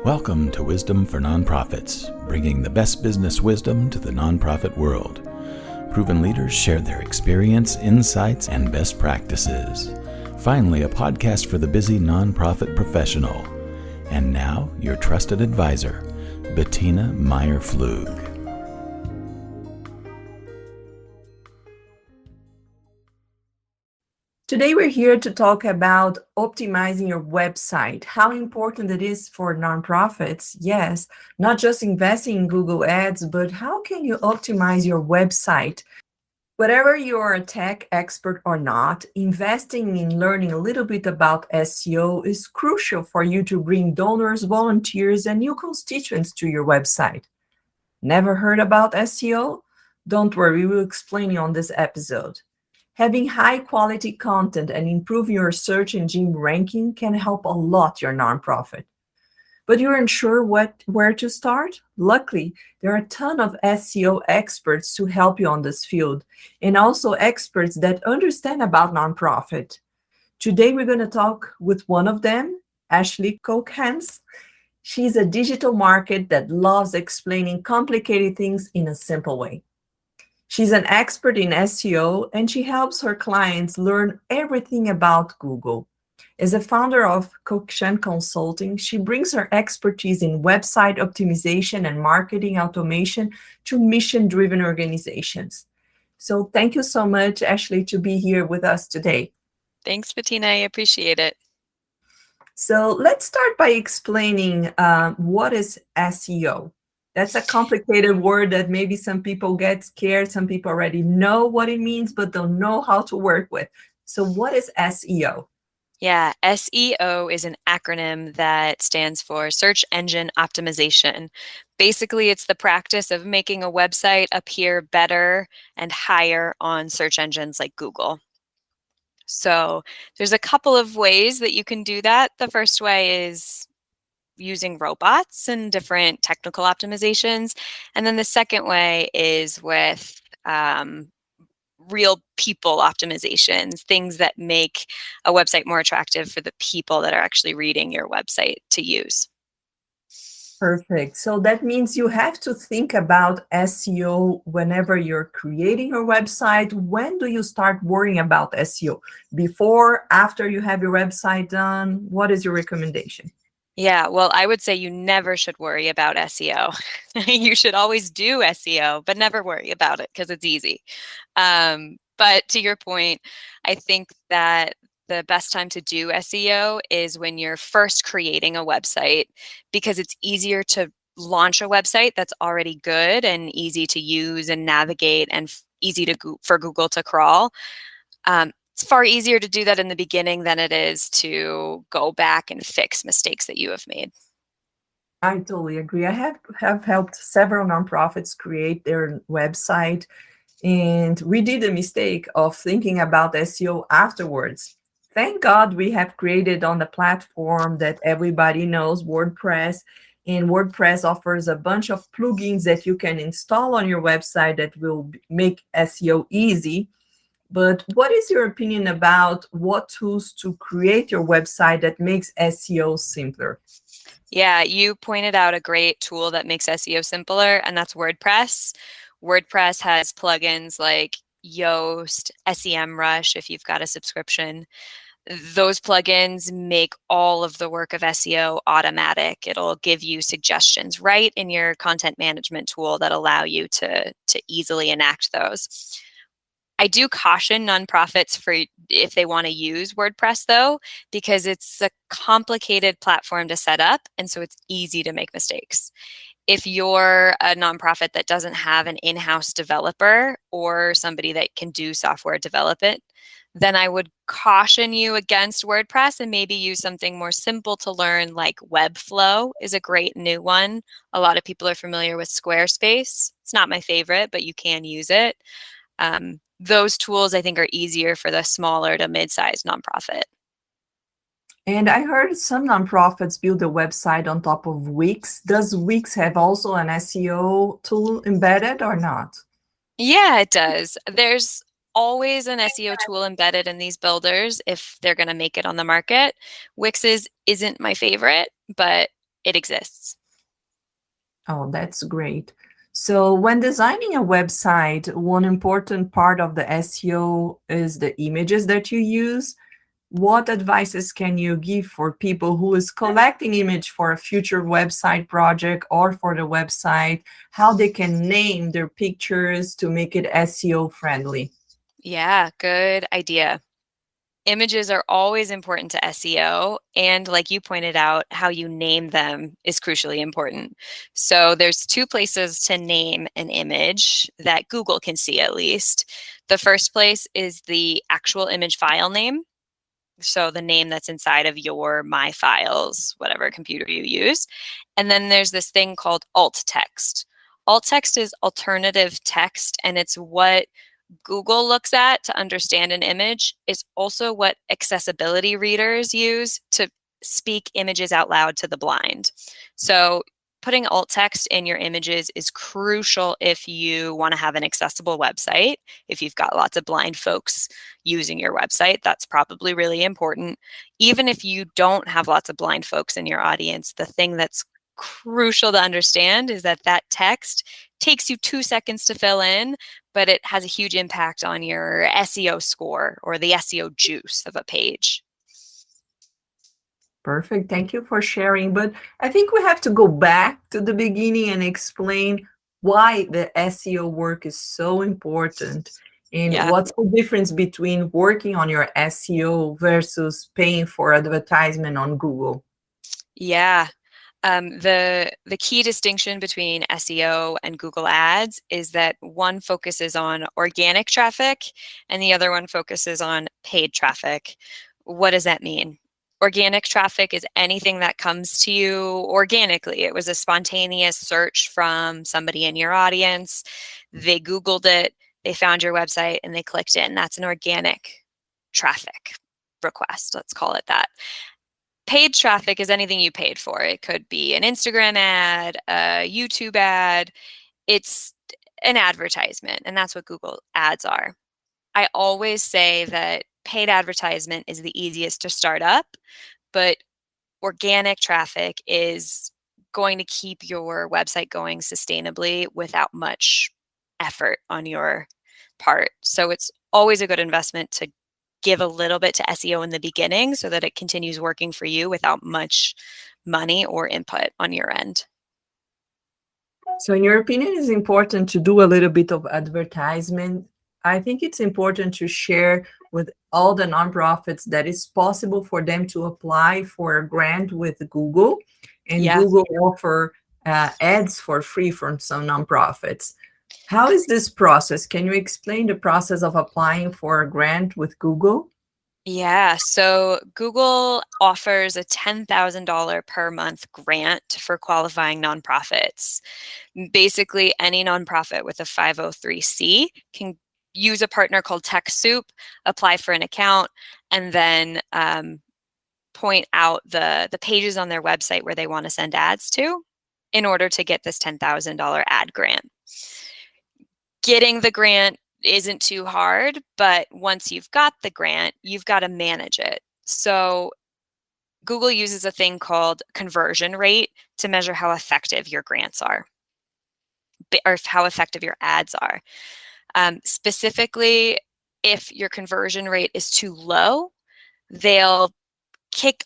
Welcome to Wisdom for Nonprofits, bringing the best business wisdom to the nonprofit world. Proven leaders share their experience, insights, and best practices. Finally, a podcast for the busy nonprofit professional. And now, your trusted advisor, Bettina Meyer-Flug. Today we're here to talk about optimizing your website, how important it is for nonprofits. Yes, not just investing in Google Ads, but how can you optimize your website? Whether you're a tech expert or not, investing in learning a little bit about SEO is crucial for you to bring donors, volunteers, and new constituents to your website. Never heard about SEO? Don't worry, we will explain you on this episode. Having high quality content and improving your search engine ranking can help a lot your nonprofit. But you're unsure where to start? Luckily, there are a ton of SEO experts to help you on this field, and also experts that understand about nonprofit. Today, we're going to talk with one of them, Ashley Kochans. She's a digital marketer that loves explaining complicated things in a simple way. She's an expert in SEO, and she helps her clients learn everything about Google. As a founder of Kochans Consulting, she brings her expertise in website optimization and marketing automation to mission-driven organizations. So thank you so much, Ashley, to be here with us today. Thanks, Bettina. I appreciate it. So let's start by explaining what is SEO. That's a complicated word that maybe some people get scared. Some people already know what it means, but don't know how to work with. So what is SEO? Yeah, SEO is an acronym that stands for Search Engine Optimization. Basically, it's the practice of making a website appear better and higher on search engines like Google. So there's a couple of ways that you can do that. The first way is using robots and different technical optimizations. And then the second way is with real people optimizations, things that make a website more attractive for the people that are actually reading your website to use. Perfect. So that means you have to think about SEO whenever you're creating your website. When do you start worrying about SEO? Before, after you have your website done? What is your recommendation? Yeah, well, I would say you never should worry about SEO. You should always do SEO, but never worry about it because it's easy. But to your point, I think that the best time to do SEO is when you're first creating a website, because it's easier to launch a website that's already good and easy to use and navigate and easy for Google to crawl. It's far easier to do that in the beginning than it is to go back and fix mistakes that you have made. I totally agree. I have helped several nonprofits create their website, and we did a mistake of thinking about SEO afterwards. Thank God we have created on the platform that everybody knows, WordPress, and WordPress offers a bunch of plugins that you can install on your website that will make SEO easy. But what is your opinion about what tools to create your website that makes SEO simpler? Yeah, you pointed out a great tool that makes SEO simpler, and that's WordPress. WordPress has plugins like Yoast, SEMrush, if you've got a subscription. Those plugins make all of the work of SEO automatic. It'll give you suggestions right in your content management tool that allow you to easily enact those. I do caution nonprofits for if they want to use WordPress, though, because it's a complicated platform to set up, and so it's easy to make mistakes. If you're a nonprofit that doesn't have an in-house developer or somebody that can do software development, then I would caution you against WordPress and maybe use something more simple to learn, like Webflow is a great new one. A lot of people are familiar with Squarespace. It's not my favorite, but you can use it. Those tools, I think, are easier for the smaller to mid-sized nonprofit. And I heard some nonprofits build a website on top of Wix. Does Wix have also an SEO tool embedded or not? Yeah, it does. There's always an SEO tool embedded in these builders if they're going to make it on the market. Wix's isn't my favorite, but it exists. Oh, that's great. So when designing a website, one important part of the SEO is the images that you use. What advices can you give for people who is collecting image for a future website project or for the website, how they can name their pictures to make it SEO friendly? Yeah, good idea. Images are always important to SEO, and like you pointed out, how you name them is crucially important. So there's two places to name an image that Google can see at least. The first place is the actual image file name. So the name that's inside of your My Files, whatever computer you use. And then there's this thing called alt text. Alt text is alternative text, and it's what Google looks at to understand an image. Is also what accessibility readers use to speak images out loud to the blind. So putting alt text in your images is crucial if you want to have an accessible website. If you've got lots of blind folks using your website, that's probably really important. Even if you don't have lots of blind folks in your audience, the thing that's crucial to understand is that that text takes you 2 seconds to fill in, but it has a huge impact on your SEO score or the SEO juice of a page. Perfect. Thank you for sharing. But I think we have to go back to the beginning and explain why the SEO work is so important and Yeah. what's the difference between working on your SEO versus paying for advertisement on Google. Yeah. The key distinction between SEO and Google Ads is that one focuses on organic traffic and the other one focuses on paid traffic. What does that mean? Organic traffic is anything that comes to you organically. It was a spontaneous search from somebody in your audience. They Googled it, they found your website, and they clicked in. That's an organic traffic request, let's call it that. Paid traffic is anything you paid for. It could be an Instagram ad, a YouTube ad. It's an advertisement, and that's what Google Ads are. I always say that paid advertisement is the easiest to start up, but organic traffic is going to keep your website going sustainably without much effort on your part. So it's always a good investment to give a little bit to SEO in the beginning so that it continues working for you without much money or input on your end. So in your opinion, it's important to do a little bit of advertisement. I think it's important to share with all the nonprofits that it's possible for them to apply for a grant with Google, and Yeah. Google offer ads for free from some nonprofits. How is this process? Can you explain the process of applying for a grant with Google? Yeah, so Google offers a $10,000 per month grant for qualifying nonprofits. Basically, any nonprofit with a 503c can use a partner called TechSoup, apply for an account, and then point out the pages on their website where they want to send ads to in order to get this $10,000 ad grant. Getting the grant isn't too hard, but once you've got the grant, you've got to manage it. So Google uses a thing called conversion rate to measure how effective your grants are or how effective your ads are. Specifically, if your conversion rate is too low, they'll kick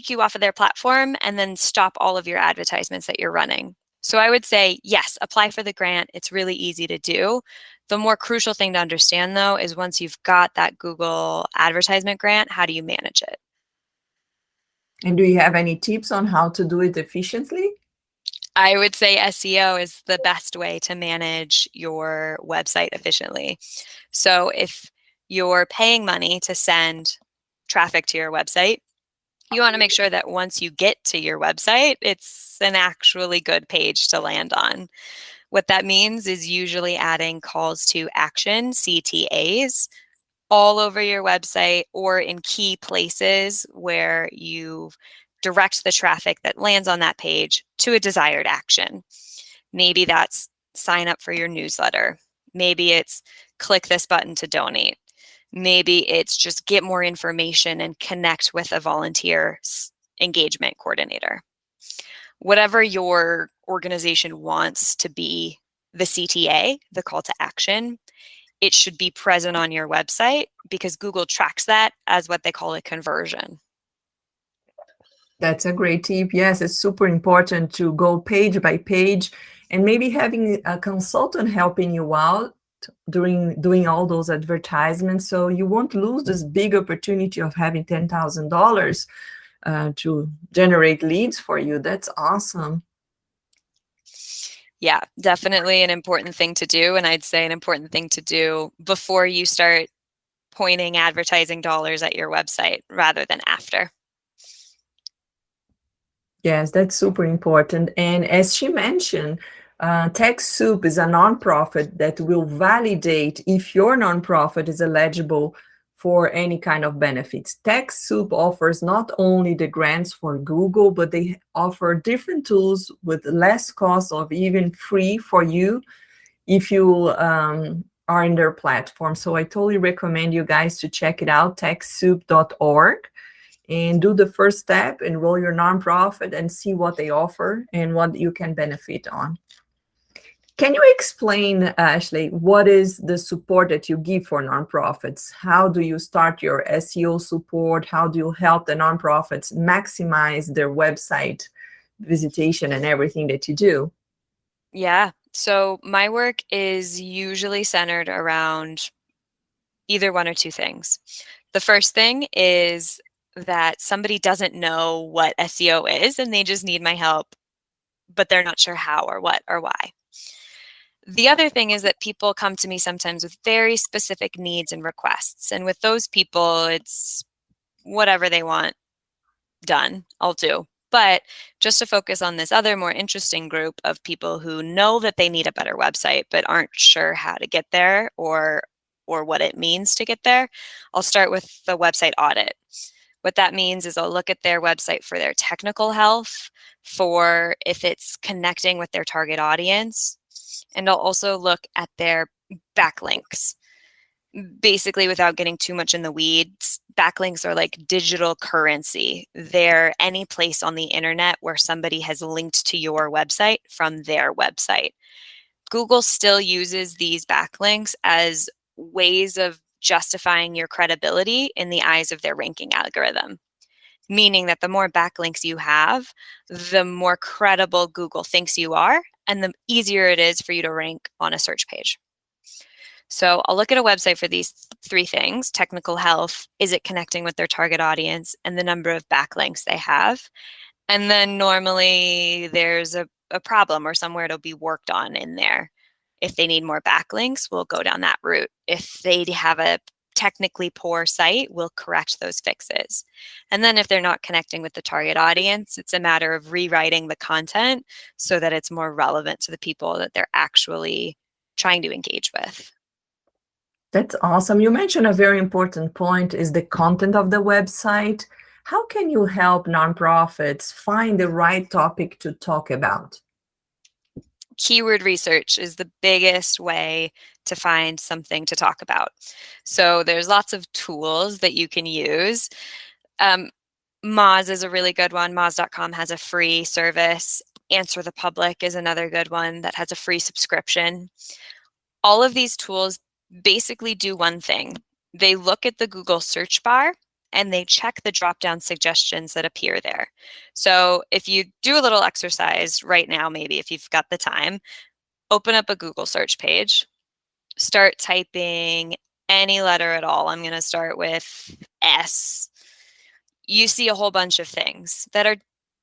you off of their platform and then stop all of your advertisements that you're running. So I would say, yes, apply for the grant. It's really easy to do. The more crucial thing to understand, though, is once you've got that Google advertisement grant, how do you manage it? And do you have any tips on how to do it efficiently? I would say SEO is the best way to manage your website efficiently. So if you're paying money to send traffic to your website, you want to make sure that once you get to your website, it's an actually good page to land on. What that means is usually adding calls to action, CTAs, all over your website or in key places where you direct the traffic that lands on that page to a desired action. Maybe that's sign up for your newsletter. Maybe it's click this button to donate. Maybe it's just get more information and connect with a volunteer engagement coordinator. Whatever your organization wants to be the CTA, the call to action, it should be present on your website because Google tracks that as what they call a conversion. That's a great tip. Yes, it's super important to go page by page and maybe having a consultant helping you out during doing all those advertisements, so you won't lose this big opportunity of having $10,000 to generate leads for you. That's awesome. Yeah, definitely an important thing to do. And I'd say an important thing to do before you start pointing advertising dollars at your website rather than after. Yes, that's super important. And as she mentioned, TechSoup is a nonprofit that will validate if your nonprofit is eligible for any kind of benefits. TechSoup offers not only the grants for Google, but they offer different tools with less cost or even free for you if you are in their platform. So I totally recommend you guys to check it out, TechSoup.org. And do the first step, enroll your nonprofit and see what they offer and what you can benefit on. Can you explain, Ashley, what is the support that you give for nonprofits? How do you start your SEO support? How do you help the nonprofits maximize their website visitation and everything that you do? Yeah, so my work is usually centered around either one or two things. The first thing is that somebody doesn't know what SEO is and they just need my help, but they're not sure how or what or why. The other thing is that people come to me sometimes with very specific needs and requests. And with those people, it's whatever they want done, I'll do. But just to focus on this other more interesting group of people who know that they need a better website, but aren't sure how to get there or what it means to get there, I'll start with the website audit. What that means is I'll look at their website for their technical health, for if it's connecting with their target audience, and I'll also look at their backlinks. Basically, without getting too much in the weeds, backlinks are like digital currency. They're any place on the internet where somebody has linked to your website from their website. Google still uses these backlinks as ways of justifying your credibility in the eyes of their ranking algorithm, meaning that the more backlinks you have, the more credible Google thinks you are, and the easier it is for you to rank on a search page. So I'll look at a website for these three things: technical health, is it connecting with their target audience, and the number of backlinks they have. And then normally there's a problem or somewhere to be worked on in there. If they need more backlinks, we'll go down that route. If they have a technically poor site, we'll correct those fixes. And then if they're not connecting with the target audience, it's a matter of rewriting the content so that it's more relevant to the people that they're actually trying to engage with. That's awesome. You mentioned a very important point is the content of the website. How can you help nonprofits find the right topic to talk about? Keyword research is the biggest way to find something to talk about. So there's lots of tools that you can use. Moz is a really good one. Moz.com has a free service. Answer the Public is another good one that has a free subscription. All of these tools basically do one thing. They look at the Google search bar and they check the drop-down suggestions that appear there. So if you do a little exercise right now, maybe if you've got the time, open up a Google search page, start typing any letter at all. I'm going to start with S. You see a whole bunch of things that are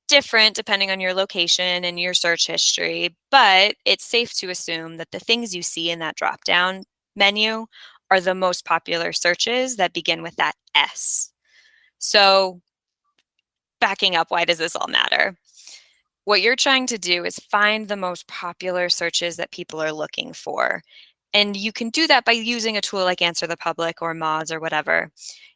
different depending on your location and your search history, but it's safe to assume that the things you see in that drop-down menu are the most popular searches that begin with that S. So backing up, why does this all matter? What you're trying to do is find the most popular searches that people are looking for. And you can do that by using a tool like Answer the Public or Moz or whatever.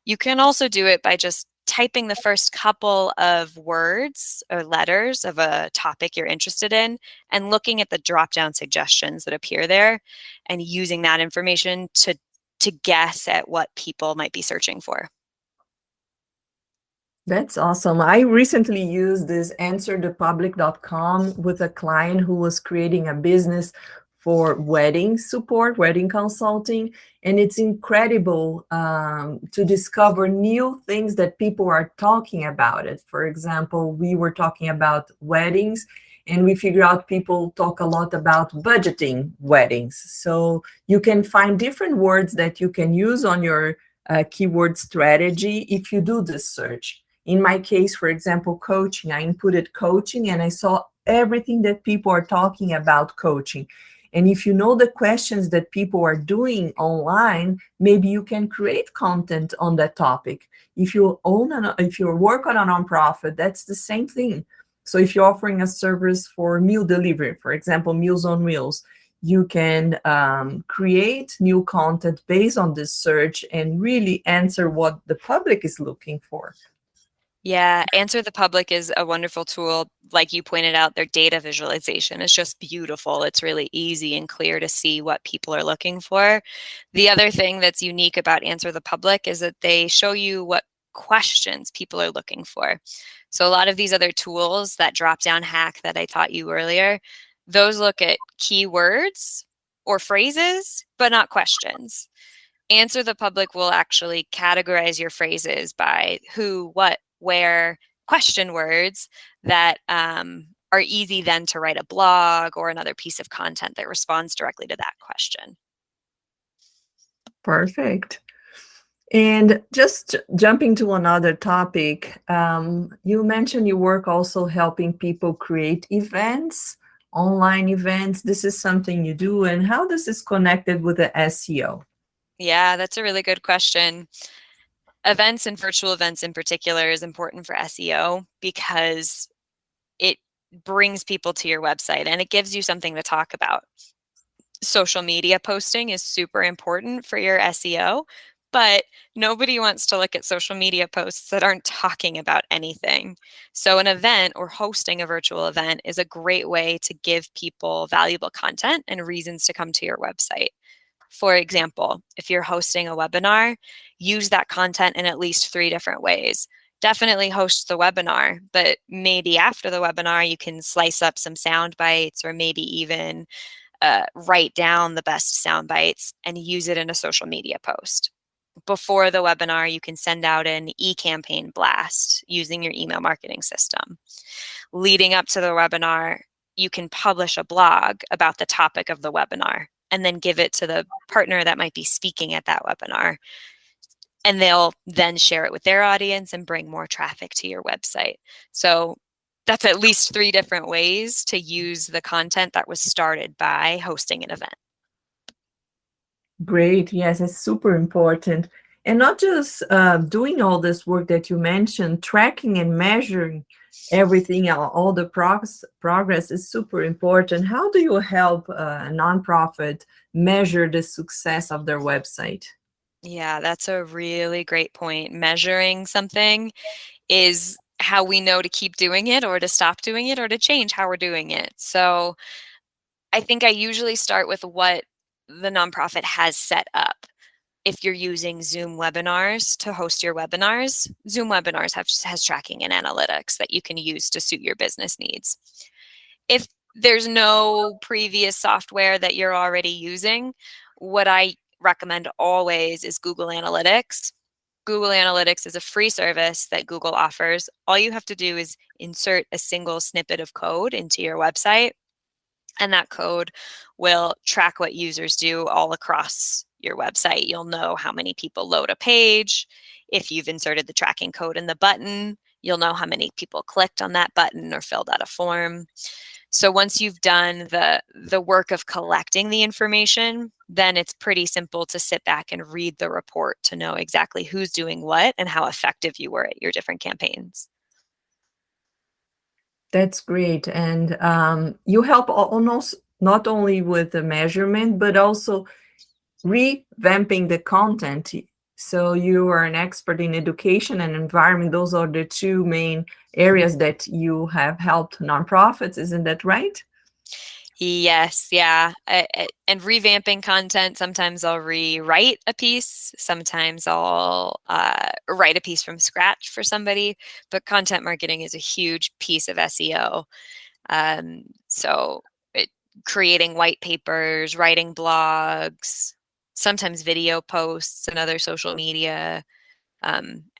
You can also do it by just typing the first couple of words or letters of a topic you're interested in and looking at the drop-down suggestions that appear there and using that information to guess at what people might be searching for. That's awesome. I recently used this answerthepublic.com with a client who was creating a business for wedding support, wedding consulting, and it's incredible to discover new things that people are talking about it. For example, we were talking about weddings, and we figure out people talk a lot about budgeting weddings. So you can find different words that you can use on your keyword strategy if you do this search. In my case, for example, coaching, I inputted coaching and I saw everything that people are talking about coaching. And if you know the questions that people are doing online, maybe you can create content on that topic. If you work on a nonprofit, that's the same thing. So if you're offering a service for meal delivery, for example, Meals on Wheels, you can create new content based on this search and really answer what the public is looking for. Yeah, Answer the Public is a wonderful tool. Like you pointed out, their data visualization is just beautiful. It's really easy and clear to see what people are looking for. The other thing that's unique about Answer the Public is that they show you what questions people are looking for. So a lot of these other tools, that drop-down hack that I taught you earlier, those look at keywords or phrases, but not questions. Answer the Public will actually categorize your phrases by who, what, where, question words that are easy then to write a blog or another piece of content that responds directly to that question. Perfect. And just jumping to another topic, you mentioned you work also helping people create events, online events. This is something you do, and how this is connected with the SEO? Yeah, that's a really good question. Events and virtual events in particular is important for SEO because it brings people to your website and it gives you something to talk about. Social media posting is super important for your SEO, but nobody wants to look at social media posts that aren't talking about anything. So an event or hosting a virtual event is a great way to give people valuable content and reasons to come to your website. For example, if you're hosting a webinar, use that content in at least 3 different ways. Definitely host the webinar, but maybe after the webinar, you can slice up some sound bites or maybe even write down the best sound bites and use it in a social media post. Before the webinar, you can send out an e-campaign blast using your email marketing system. Leading up to the webinar, you can publish a blog about the topic of the webinar and then give it to the partner that might be speaking at that webinar. And they'll then share it with their audience and bring more traffic to your website. So that's at least 3 different ways to use the content that was started by hosting an event. Great. Yes, it's super important. And not just doing all this work that you mentioned, tracking and measuring everything, all the progress is super important. How do you help a nonprofit measure the success of their website? Yeah, that's a really great point. Measuring something is how we know to keep doing it or to stop doing it or to change how we're doing it. So I think I usually start with what the nonprofit has set up. If you're using Zoom webinars to host your webinars, Zoom webinars has tracking and analytics that you can use to suit your business needs. If there's no previous software that you're already using, what I recommend always is Google Analytics. Google Analytics is a free service that Google offers. All you have to do is insert a single snippet of code into your website, and that code will track what users do all across your website. You'll know how many people load a page. If you've inserted the tracking code in the button, you'll know how many people clicked on that button or filled out a form. So once you've done the work of collecting the information, then it's pretty simple to sit back and read the report to know exactly who's doing what and how effective you were at your different campaigns. That's great. And you help almost not only with the measurement, but also revamping the content. So you are an expert in education and environment. Those are the 2 main areas that you have helped nonprofits. Isn't that right? Yes, yeah. And revamping content, sometimes I'll rewrite a piece, sometimes I'll write a piece from scratch for somebody, but content marketing is a huge piece of SEO. So creating white papers, writing blogs, sometimes video posts and other social media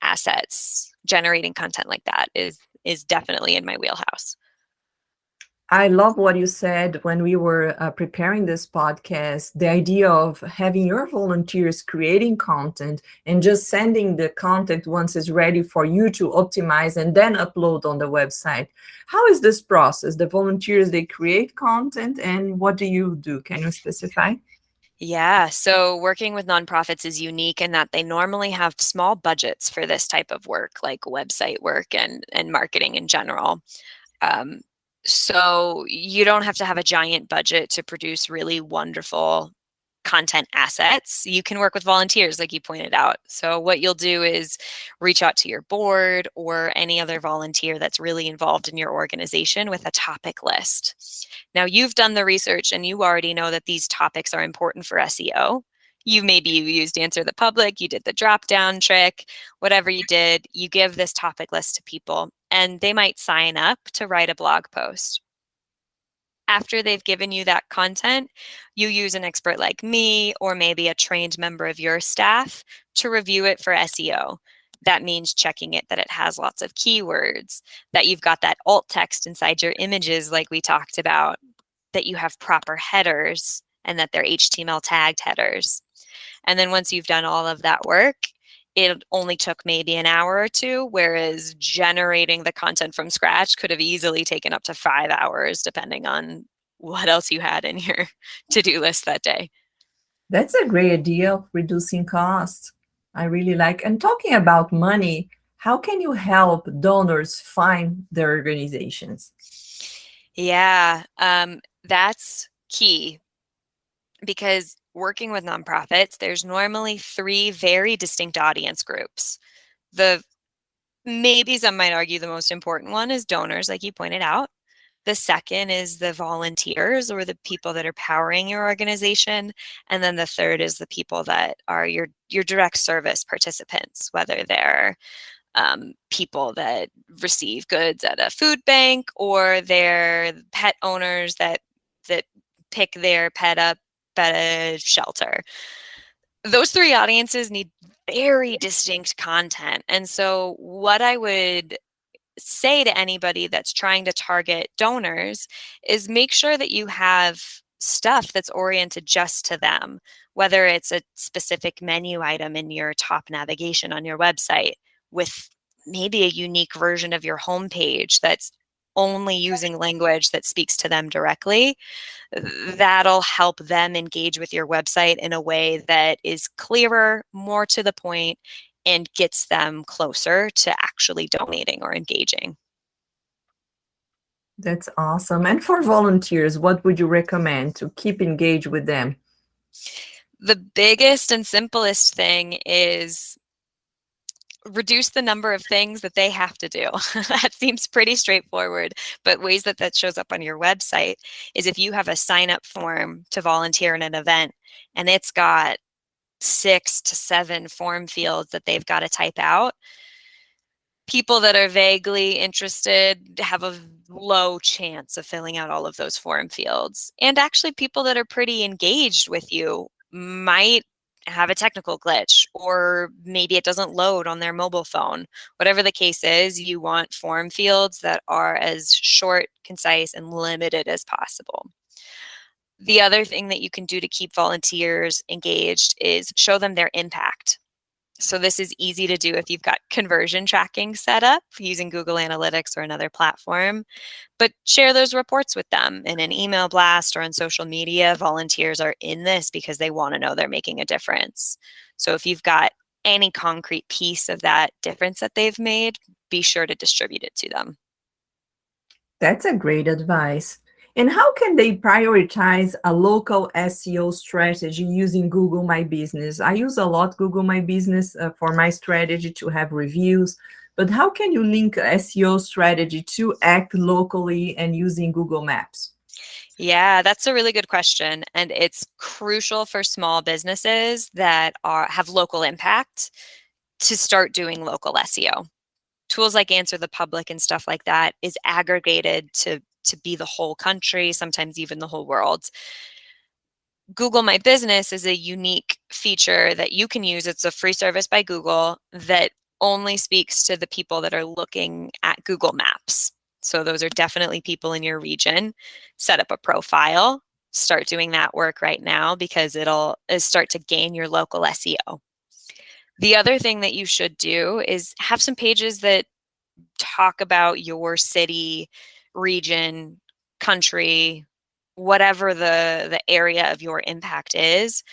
assets, generating content like that is definitely in my wheelhouse. I love what you said when we were preparing this podcast, the idea of having your volunteers creating content and just sending the content once it's ready for you to optimize and then upload on the website. How is this process? The volunteers, they create content, and what do you do? Can you specify? Yeah, so working with nonprofits is unique in that they normally have small budgets for this type of work, like website work and marketing in general. Um, so you don't have to have a giant budget to produce really wonderful content assets. You can work with volunteers, like you pointed out. So what you'll do is reach out to your board or any other volunteer that's really involved in your organization with a topic list. Now you've done the research and you already know that these topics are important for SEO. You maybe used Answer the Public, you did the drop down trick, whatever you did, you give this topic list to people and they might sign up to write a blog post. After they've given you that content, you use an expert like me or maybe a trained member of your staff to review it for SEO. That means checking it that it has lots of keywords, that you've got that alt text inside your images like we talked about, that you have proper headers and that they're HTML tagged headers. And then once you've done all of that work, it only took maybe an hour or two, whereas generating the content from scratch could have easily taken up to 5 hours, depending on what else you had in your to-do list that day. That's a great idea of reducing costs. I really like. And talking about money, how can you help donors find their organizations? Yeah, that's key because working with nonprofits, there's normally 3 very distinct audience groups. Maybe some might argue the most important one is donors, like you pointed out. The second is the volunteers or the people that are powering your organization. And then the third is the people that are your direct service participants, whether they're people that receive goods at a food bank or they're pet owners that pick their pet up at a shelter. Those 3 audiences need very distinct content. And so what I would say to anybody that's trying to target donors is make sure that you have stuff that's oriented just to them, whether it's a specific menu item in your top navigation on your website with maybe a unique version of your homepage that's only using language that speaks to them directly. That'll help them engage with your website in a way that is clearer, more to the point, and gets them closer to actually donating or engaging. That's awesome. And for volunteers, what would you recommend to keep engaged with them? The biggest and simplest thing is reduce the number of things that they have to do. That seems pretty straightforward, but ways that shows up on your website is if you have a sign-up form to volunteer in an event and it's got 6 to 7 form fields that they've got to type out, people that are vaguely interested have a low chance of filling out all of those form fields. And actually, people that are pretty engaged with you might have a technical glitch, or maybe it doesn't load on their mobile phone. Whatever the case is, you want form fields that are as short, concise, and limited as possible. The other thing that you can do to keep volunteers engaged is show them their impact. So this is easy to do if you've got conversion tracking set up using Google Analytics or another platform, but share those reports with them in an email blast or on social media. Volunteers are in this because they want to know they're making a difference. So if you've got any concrete piece of that difference that they've made, be sure to distribute it to them. That's a great advice. And how can they prioritize a local SEO strategy using Google My Business? I use a lot Google My Business for my strategy to have reviews, but how can you link SEO strategy to act locally and using Google Maps? Yeah, that's a really good question. And it's crucial for small businesses that have local impact to start doing local SEO. Tools like Answer the Public and stuff like that is aggregated to be the whole country, sometimes even the whole world. Google My Business is a unique feature that you can use. It's a free service by Google that only speaks to the people that are looking at Google Maps. So those are definitely people in your region. Set up a profile, start doing that work right now because it'll start to gain your local SEO. The other thing that you should do is have some pages that talk about your city, region, country, whatever the area of your impact is.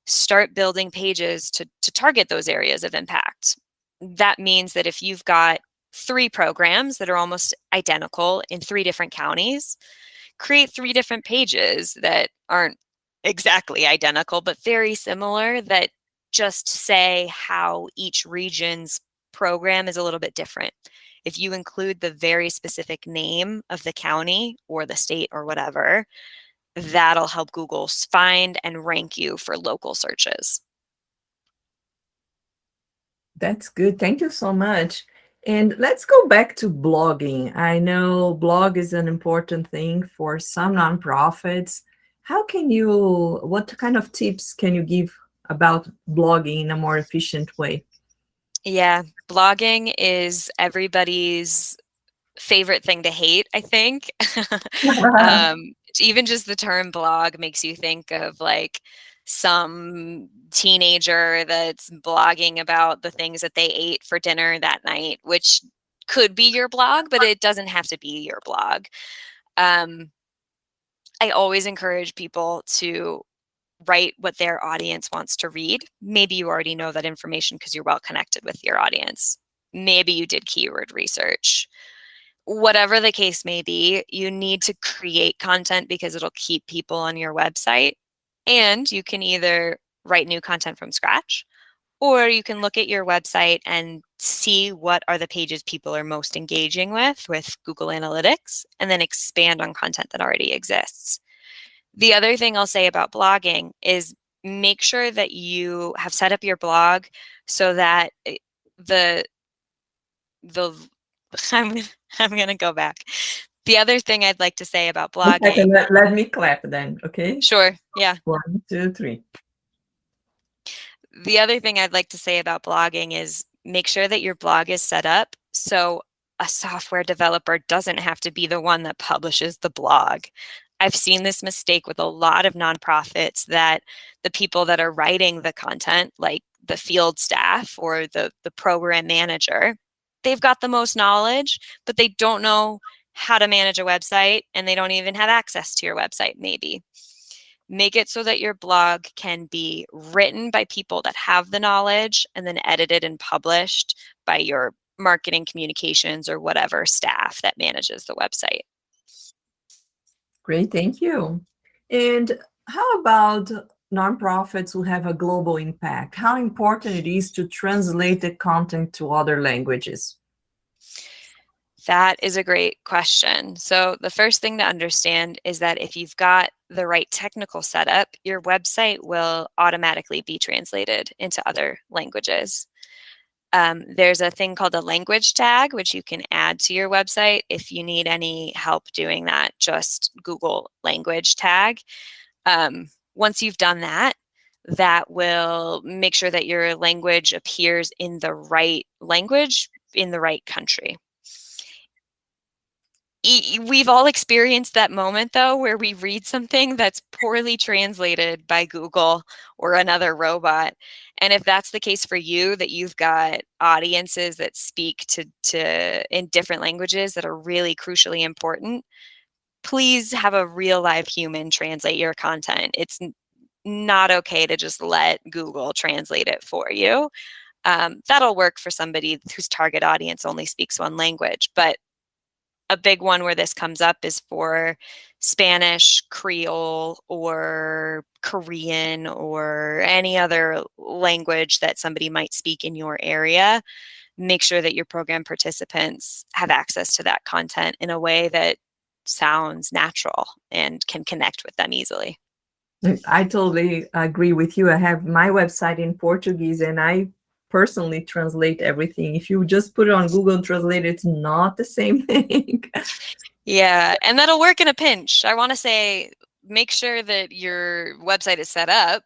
Start building pages to target those areas of impact. That means that if you've got 3 programs that are almost identical in 3 different counties, create 3 different pages that aren't exactly identical, but very similar, that just say how each region's program is a little bit different. If you include the very specific name of the county or the state or whatever, that'll help Google find and rank you for local searches. That's good. Thank you so much. And let's go back to blogging. I know blog is an important thing for some nonprofits. What kind of tips can you give about blogging in a more efficient way? Yeah, blogging is everybody's favorite thing to hate, I think. Even just the term blog makes you think of like some teenager that's blogging about the things that they ate for dinner that night, which could be your blog, but it doesn't have to be your blog. I always encourage people to write what their audience wants to read. Maybe you already know that information because you're well connected with your audience. Maybe you did keyword research. Whatever the case may be, you need to create content because it'll keep people on your website. And you can either write new content from scratch, or you can look at your website and see what are the pages people are most engaging with Google Analytics, and then expand on content that already exists. The other thing I'll say about blogging is make sure that you have set up your blog so that the I'm going to go back. The other thing I'd like to say about blogging. Let me clap then, okay? Sure. Yeah. 1, 2, 3. The other thing I'd like to say about blogging is make sure that your blog is set up so a software developer doesn't have to be the one that publishes the blog. I've seen this mistake with a lot of nonprofits, that the people that are writing the content, like the field staff or the program manager, they've got the most knowledge, but they don't know how to manage a website, and they don't even have access to your website maybe. Make it so that your blog can be written by people that have the knowledge and then edited and published by your marketing, communications, or whatever staff that manages the website. Great, thank you. And how about nonprofits who have a global impact? How important it is to translate the content to other languages? That is a great question. So the first thing to understand is that if you've got the right technical setup, your website will automatically be translated into other languages. There's a thing called a language tag, which you can add to your website. If you need any help doing that, just Google language tag. Once you've done that, that will make sure that your language appears in the right language in the right country. We've all experienced that moment, though, where we read something that's poorly translated by Google or another robot. And if that's the case for you, that you've got audiences that speak to in different languages that are really crucially important, please have a real live human translate your content. It's not okay to just let Google translate it for you. That'll work for somebody whose target audience only speaks one language, but a big one where this comes up is for Spanish, Creole, or Korean, or any other language that somebody might speak in your area. Make sure that your program participants have access to that content in a way that sounds natural and can connect with them easily. I totally agree with you. I have my website in Portuguese and I personally translate everything. If you just put it on Google Translate, it's not the same thing. Yeah, and that'll work in a pinch. I want to say make sure that your website is set up,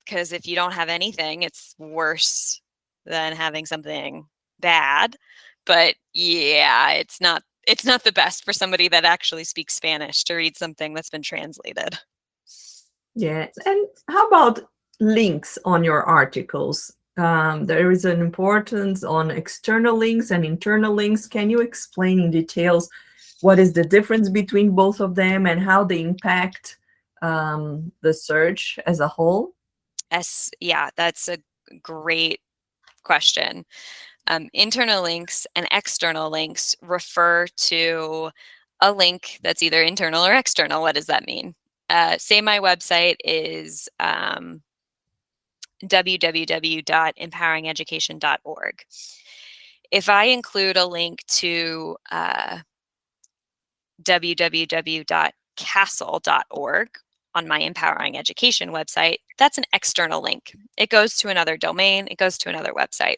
because if you don't have anything, it's worse than having something bad. But yeah, it's not the best for somebody that actually speaks Spanish to read something that's been translated. Yeah. And how about links on your articles? There is an importance on external links and internal links. Can you explain in details what is the difference between both of them and how they impact the search as a whole? Yeah, that's a great question. Internal links and external links refer to a link that's either internal or external. What does that mean? Say my website is www.empoweringeducation.org. If I include a link to www.castle.org on my Empowering Education website, that's an external link. It goes to another domain, it goes to another website.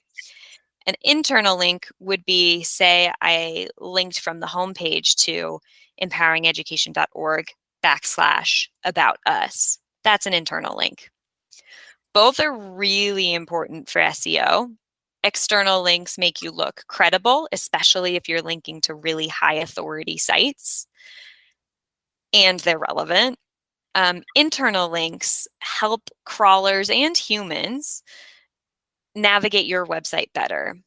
An internal link would be, say, I linked from the homepage to empoweringeducation.org/about us. That's an internal link. Both are really important for SEO. External links make you look credible, especially if you're linking to really high authority sites and they're relevant. Internal links help crawlers and humans navigate your website better.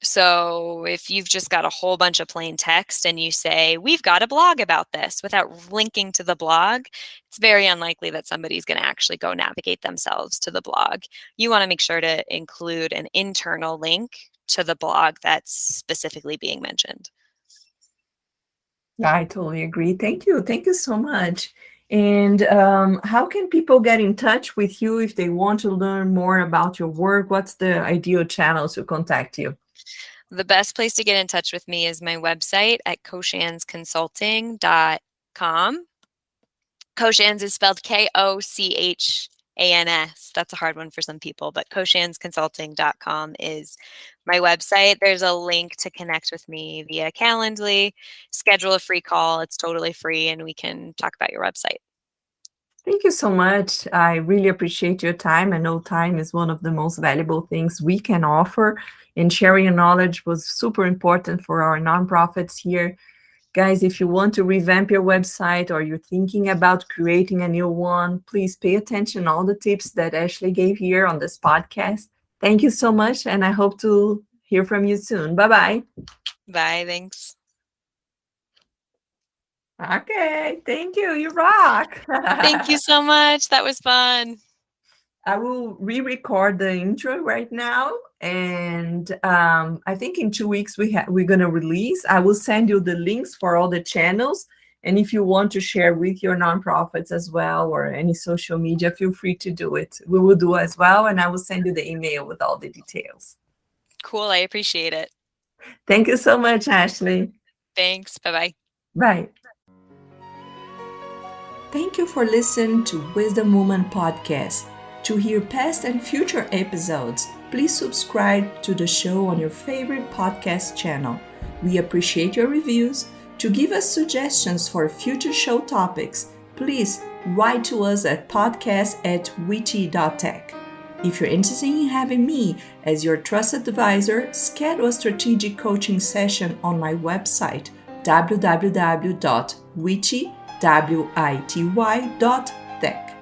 So if you've just got a whole bunch of plain text and you say, we've got a blog about this, without linking to the blog, it's very unlikely that somebody's going to actually go navigate themselves to the blog. You want to make sure to include an internal link to the blog that's specifically being mentioned. I totally agree. Thank you. Thank you so much. And how can people get in touch with you if they want to learn more about your work? What's the ideal channel to contact you? The best place to get in touch with me is my website at koshansconsulting.com. Koshans is spelled Kochans. That's a hard one for some people, but koshansconsulting.com is my website. There's a link to connect with me via Calendly. Schedule a free call. It's totally free, and we can talk about your website. Thank you so much. I really appreciate your time. I know time is one of the most valuable things we can offer, and sharing your knowledge was super important for our nonprofits here. Guys, if you want to revamp your website or you're thinking about creating a new one, please pay attention to all the tips that Ashley gave here on this podcast. Thank you so much, and I hope to hear from you soon. Bye-bye. Bye, thanks. Okay, thank you. You rock. Thank you so much. That was fun. I will re-record the intro right now, and I think in 2 weeks we're gonna release. I will send you the links for all the channels, and if you want to share with your nonprofits as well or any social media, feel free to do it. We will do as well, and I will send you the email with all the details. Cool. I appreciate it. Thank you so much, Ashley. Thanks. Bye-bye. Bye. Thank you for listening to Wisdom Woman Podcast. To hear past and future episodes, please subscribe to the show on your favorite podcast channel. We appreciate your reviews. To give us suggestions for future show topics, please write to us at podcast@witty.tech. If you're interested in having me as your trusted advisor, schedule a strategic coaching session on my website, www.witty.tech.